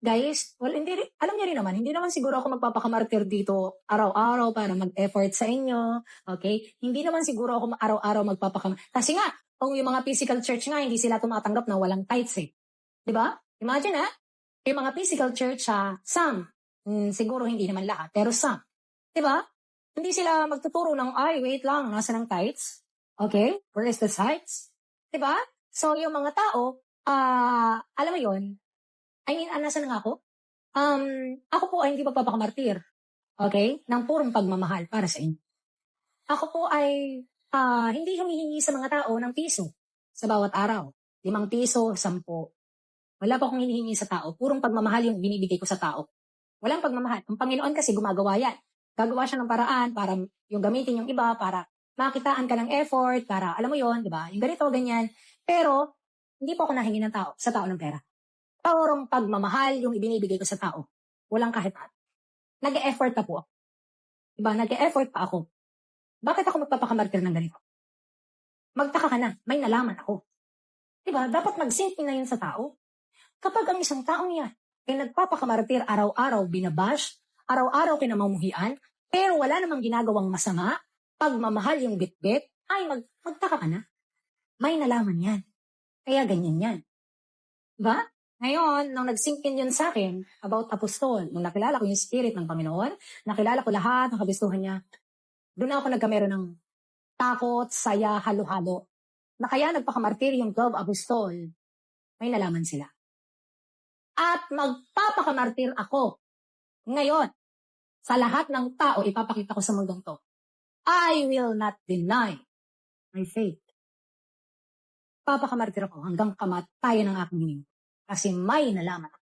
Guys, well, hindi, alam niyo rin naman, hindi naman siguro ako magpapakamartir dito araw-araw para mag-effort sa inyo, okay? Hindi naman siguro ako araw-araw kasi nga, kung yung mga physical church nga, hindi sila tumatanggap na walang tithes eh. Di ba? Imagine yung mga physical church, some, siguro hindi naman lahat, pero some. Di ba? Hindi sila magtuturo ng, ay, wait lang, nasa ng tithes? Okay? Where is the tithes? Di ba? So, yung mga tao, alam mo yun, nasan nga ako? Ako po ay hindi magpapakamartir. Okay? Nang purong pagmamahal para sa inyo. Ako po ay hindi humihingi sa mga tao ng piso sa bawat araw. 5 piso, 10. Wala pa akong hinihingi sa tao. Purong pagmamahal yung binibigay ko sa tao. Walang pagmamahal. Ang Panginoon kasi gumagawa yan. Gagawa siya ng paraan para yung gamitin yung iba, para makitaan ka ng effort, para alam mo yon, di ba? Yung ganito, ganyan. Pero, hindi po ako nahingi ng tao, sa tao ng pera. Purong pagmamahal yung ibinibigay ko sa tao. Walang kahit ano. Nag-e-effort pa po ako. Diba? Nag-e-effort pa ako. Bakit ako magpapakamartir ng ganito? Magtaka ka na, may nalaman ako. Diba? Dapat mag-sink na yun sa tao. Kapag ang isang taong yan ay nagpapakamartir araw-araw binabash, araw-araw kinamumuhian, pero wala namang ginagawang masama, pagmamahal yung bitbit, ay magtaka ka na. May nalaman yan. Kaya ganyan yan. Diba? Ngayon, nung nag-sink in yun sa akin about apostol, nung nakilala ko yung spirit ng Panginoon, nakilala ko lahat ng kagustuhan niya, doon ako nagkameron ng takot, saya, halo-halo. Na kaya nagpakamartir yung 12 apostol, may nalaman sila. At magpapakamartir ako ngayon sa lahat ng tao, ipapakita ko sa mundong to. I will not deny my faith. Papakamartir ako hanggang kamatayan ng aking hininga. Kasi may nalaman ako.